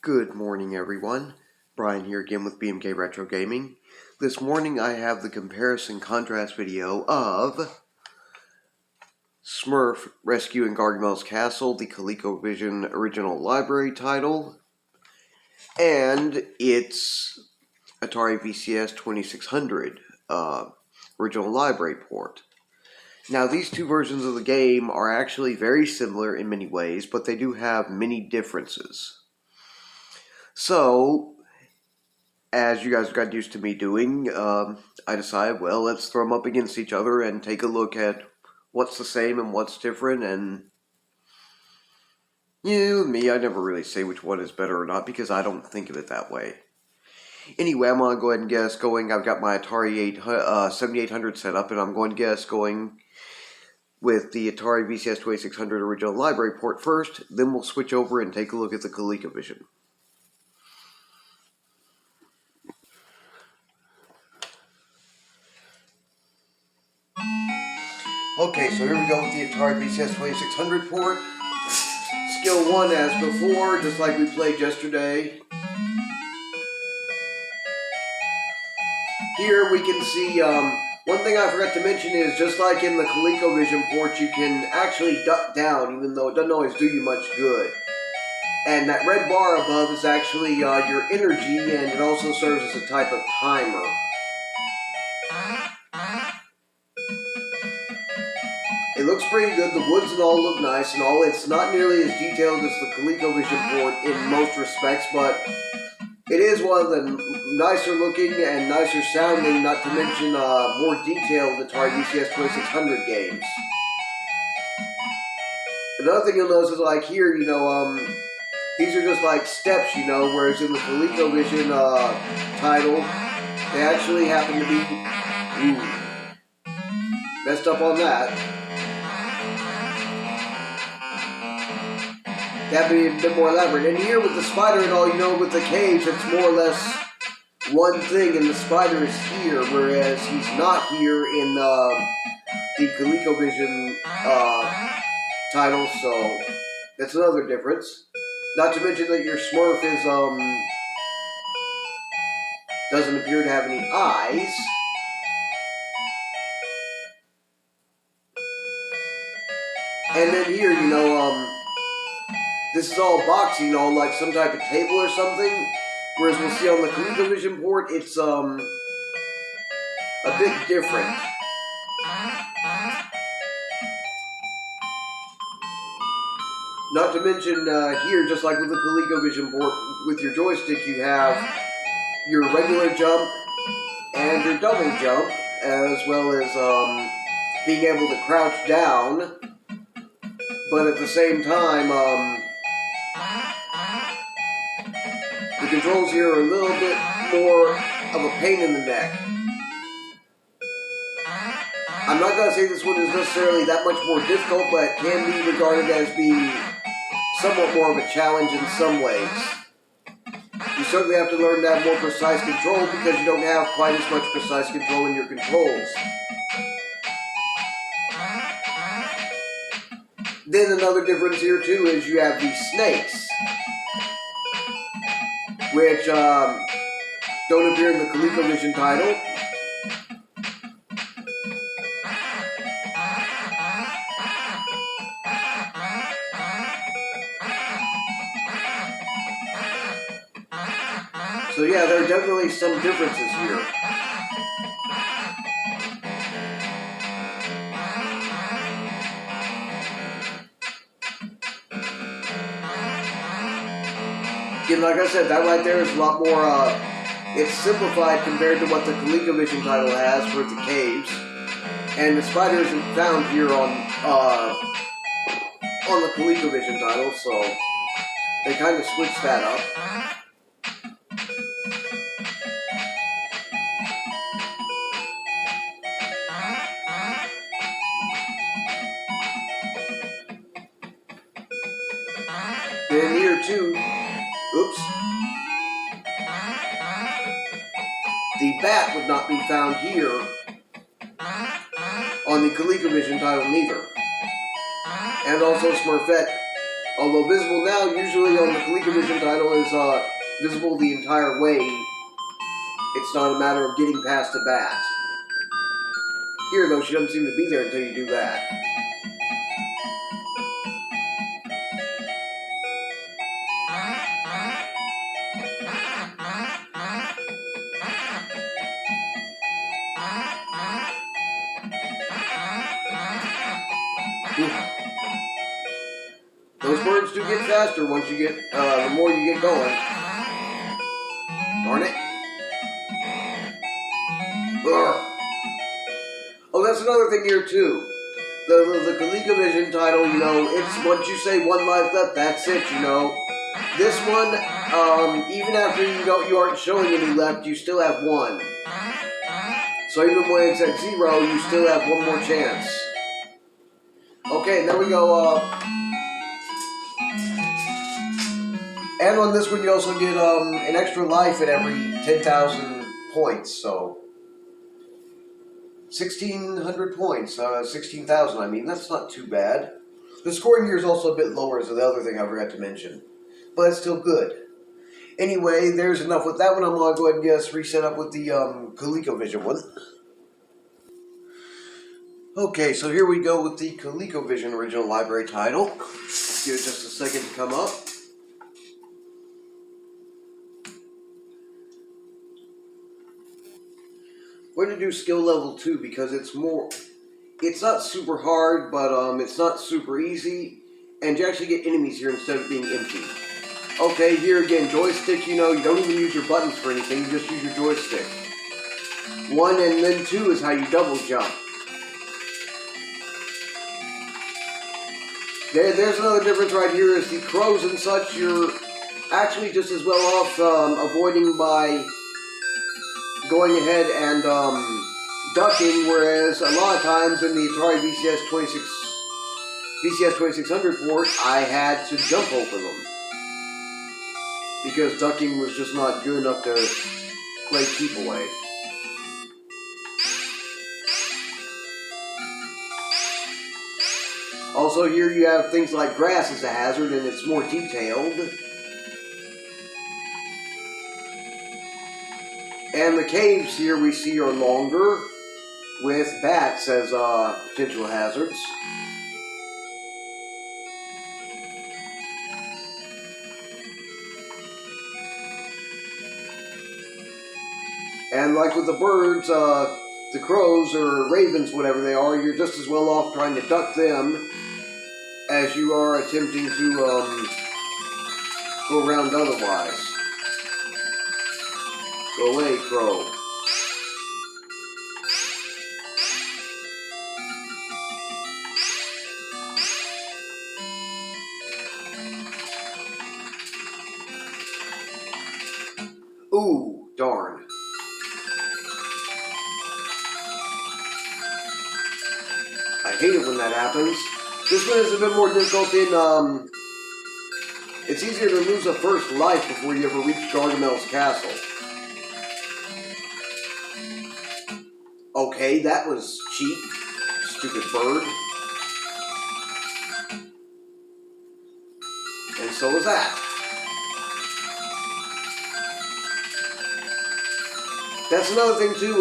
Good morning, everyone. Brian here again with BMK Retro Gaming. This morning I have the comparison contrast video of Smurf rescuing Gargamel's Castle, the ColecoVision original library title, and its Atari VCS 2600 original library port. Now, these two versions of the game are actually very similar in many ways, but they do have many differences. So, as you guys got used to me doing, I decided, well, let's throw them up against each other and take a look at what's the same and what's different. And me, I never really say which one is better or not because I don't think of it that way. Anyway, I'm going to go ahead and get us going. I've got my Atari 7800 set up, and I'm going to get us going with the Atari VCS 2600 original library port first. Then we'll switch over and take a look at the ColecoVision. Okay, so here we go with the Atari VCS 2600 port. Skill 1 as before, just like we played yesterday. Here we can see, one thing I forgot to mention is, just like in the ColecoVision port, you can actually duck down, even though it doesn't always do you much good. And that red bar above is actually your energy, and it also serves as a type of timer. It looks pretty good. The woods and all look nice and all. It's not nearly as detailed as the ColecoVision port in most respects, but it is one of the nicer looking and nicer sounding, not to mention more detailed Atari VCS 2600 games. Another thing you'll notice is, like here, these are just like steps, whereas in the ColecoVision title, they actually happen to be messed up on that. That'd be a bit more elaborate. And here with the spider and all, with the cage, it's more or less one thing, and the spider is here, whereas he's not here in the ColecoVision title, so that's another difference. Not to mention that your Smurf is, doesn't appear to have any eyes. And then here, this is all boxy, like some type of table or something. Whereas we'll see on the ColecoVision port, it's a bit different. Not to mention here, just like with the ColecoVision port, with your joystick, you have your regular jump and your double jump, as well as being able to crouch down. But at the same time, the controls here are a little bit more of a pain in the neck. I'm not going to say this one is necessarily that much more difficult, but it can be regarded as being somewhat more of a challenge in some ways. You certainly have to learn to have more precise control because you don't have quite as much precise control in your controls. Then another difference here too is you have these snakes, which don't appear in the ColecoVision title. So yeah, there are definitely some differences here. Again, like I said, that right there is a lot more, it's simplified compared to what the ColecoVision title has for the caves. And the spider isn't found here on the ColecoVision title, so they kind of switched that up. Then here too, oops, the bat would not be found here on the ColecoVision title neither. And also Smurfette Although visible now, usually on the ColecoVision title is visible the entire way. It's not a matter of getting past the bat. Here, though, she doesn't seem to be there until you do that. Those birds do get faster once you get, the more you get going. Darn it. Urgh. Oh, that's another thing here, too. The ColecoVision title, you know, it's once you say one life left, that's it, you know. This one, even after you aren't showing any left, you still have one. So even when it's at 0, you still have one more chance. Okay, there we go. And on this one, you also get an extra life at every 10,000 points. So 1,600 points, 16,000. I mean, that's not too bad. The scoring here is also a bit lower, is the other thing I forgot to mention, but it's still good. Anyway, there's enough with that one. I'm gonna go ahead and just reset up with the ColecoVision one. Okay, so here we go with the ColecoVision original library title. Give it just a second to come up. We're going to do skill level 2 because it's not super hard, but it's not super easy, and you actually get enemies here instead of being empty. Okay, here again, joystick, you know, you don't even use your buttons for anything, you just use your joystick. 1 and then 2 is how you double jump. There's another difference right here is the crows and such, you're actually just as well off avoiding by going ahead and ducking, whereas a lot of times in the Atari VCS 2600 port, I had to jump over them. Because ducking was just not good enough to play keep away. Also here you have things like grass as a hazard and it's more detailed. And the caves here we see are longer, with bats as potential hazards. And like with the birds, the crows or ravens, whatever they are, you're just as well off trying to duck them as you are attempting to go around otherwise. Go away, crow. Ooh, darn. I hate it when that happens. This one is a bit more difficult in, it's easier to lose a first life before you ever reach Gargamel's castle. Okay, that was cheap. Stupid bird. And so was that. That's another thing too,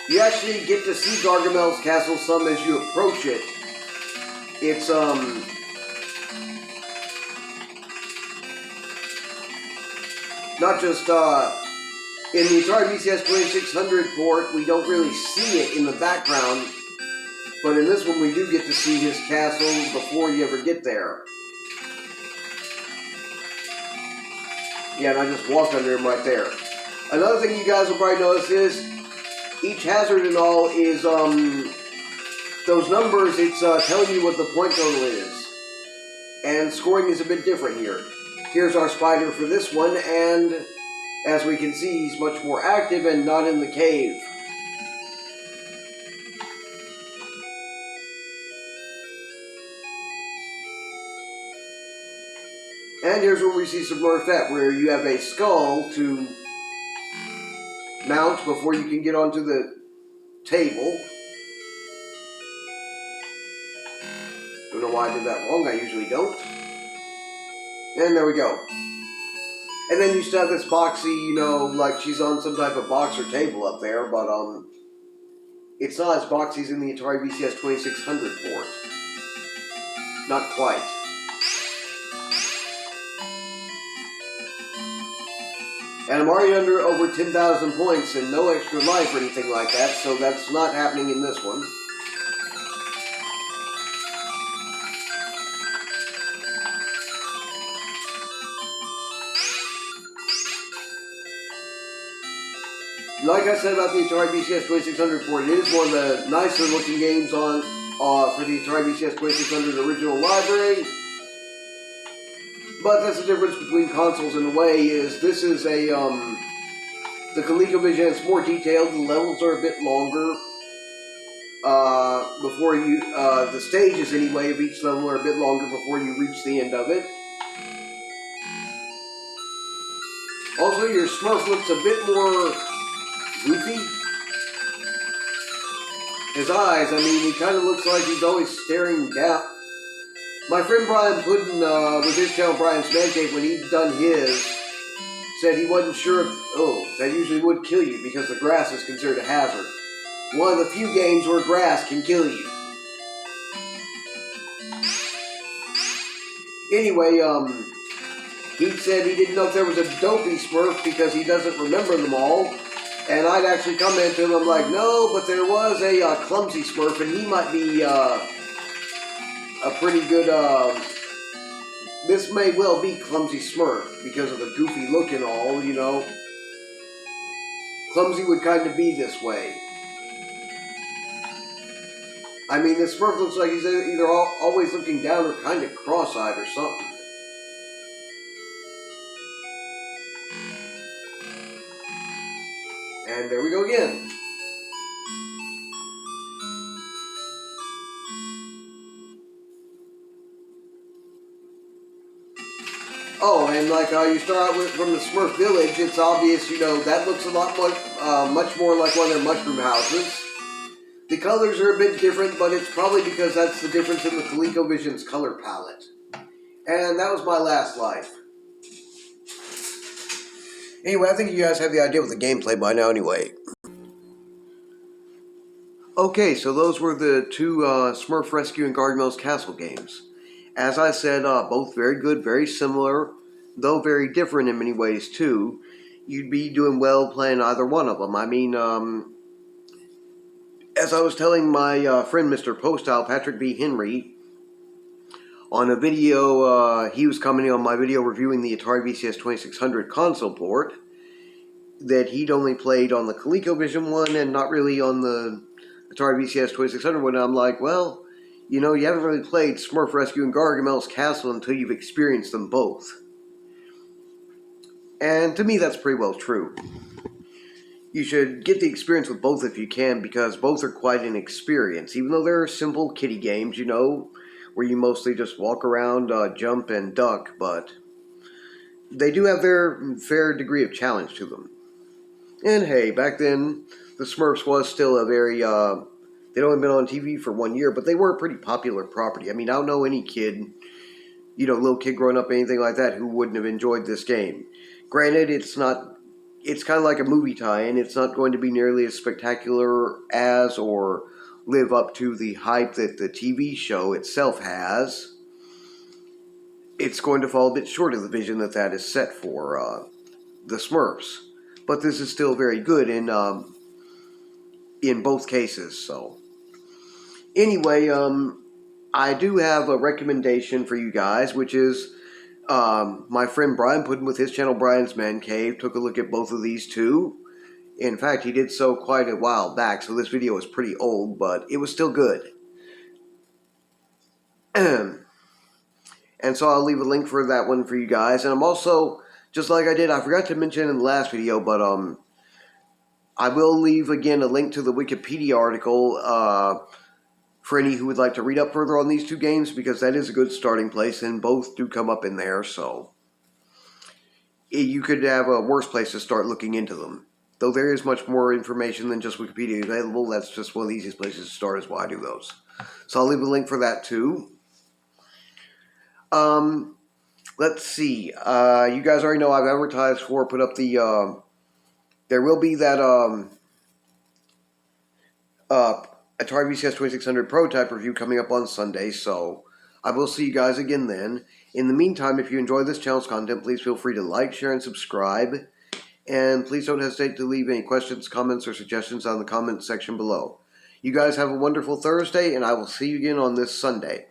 you actually get to see Gargamel's castle some as you approach it. It's, not just, in the Atari VCS 2600 port, we don't really see it in the background, but in this one we do get to see his castle before you ever get there. Yeah, and I just walked under him right there. Another thing you guys will probably notice is, each hazard and all is, those numbers, it's telling you what the point total is. And scoring is a bit different here. Here's our spider for this one, and as we can see, he's much more active and not in the cave. And here's where we see Smurf, where you have a skull to mount before you can get onto the table. Don't know why I did that wrong. I usually don't. And there we go. And then you still have this boxy, you know, like she's on some type of box or table up there, but it's not as boxy as in the Atari VCS 2600 port. Not quite. And I'm already under over 10,000 points and no extra life or anything like that, so that's not happening in this one. Like I said about the Atari VCS 2600 port, it is one of the nicer looking games on for the Atari VCS 2600 original library. But that's the difference between consoles in a way, is this is a, the ColecoVision is more detailed, the levels are a bit longer. Before you, the stages anyway of each level are a bit longer before you reach the end of it. Also, your Smurf looks a bit more goofy. His eyes, I mean, he kind of looks like he's always staring down. My friend Brian Puddin, with his channel Brian's Man Cave, when he'd done his, said he wasn't sure if, that usually would kill you because the grass is considered a hazard. One of the few games where grass can kill you. Anyway, he said he didn't know if there was a dopey Smurf because he doesn't remember them all. And I'd actually comment to him, I'm like, no, but there was a clumsy Smurf, and he might be a pretty good, this may well be Clumsy Smurf, because of the goofy look and all, you know. Clumsy would kind of be this way. I mean, this Smurf looks like he's either always looking down or kind of cross-eyed or something. And there we go again. Oh, and like you start out with from the Smurf Village, it's obvious, you know, that looks a lot much more like one of their mushroom houses. The colors are a bit different, but it's probably because that's the difference in the ColecoVision's color palette. And that was my last life. Anyway, I think you guys have the idea with the gameplay by now anyway. Okay, so those were the two Smurf Rescue and Gargamel's Castle games. As I said, both very good, very similar, though very different in many ways too. You'd be doing well playing either one of them. I mean, as I was telling my friend Mr. Postile, Patrick B. Henry, on a video, he was commenting on my video reviewing the Atari VCS 2600 console port, that he'd only played on the ColecoVision one and not really on the Atari VCS 2600 one. And I'm like, well, you know, you haven't really played Smurf Rescue and Gargamel's Castle until you've experienced them both. And to me, that's pretty well true. You should get the experience with both if you can, because both are quite an experience. Even though they're simple kiddie games, you know, where you mostly just walk around, jump, and duck, but they do have their fair degree of challenge to them. And hey, back then, the Smurfs was still a very, they'd only been on TV for 1 year, but they were a pretty popular property. I mean, I don't know any kid, you know, little kid growing up, anything like that, who wouldn't have enjoyed this game. Granted, it's kind of like a movie tie-in. It's not going to be nearly as spectacular as or live up to the hype that the TV show itself has. It's going to fall a bit short of the vision that is set for the Smurfs. But this is still very good in both cases. So anyway, I do have a recommendation for you guys, which is my friend Brian Puddin with his channel Brian's Man Cave took a look at both of these two. In fact, he did so quite a while back, so this video is pretty old, but it was still good. And so I'll leave a link for that one for you guys. And I'm also, just like I did, I forgot to mention in the last video, but I will leave again a link to the Wikipedia article for any who would like to read up further on these two games, because that is a good starting place, and both do come up in there, so you could have a worse place to start looking into them. Though there is much more information than just Wikipedia available, that's just one of the easiest places to start is why I do those. So I'll leave a link for that too. Let's see. You guys already know I've advertised for, put up the, there will be that, Atari VCS 2600 prototype review coming up on Sunday, so I will see you guys again then. In the meantime, if you enjoy this channel's content, please feel free to like, share, and subscribe. And please don't hesitate to leave any questions, comments, or suggestions on the comment section below. You guys have a wonderful Thursday, and I will see you again on this Sunday.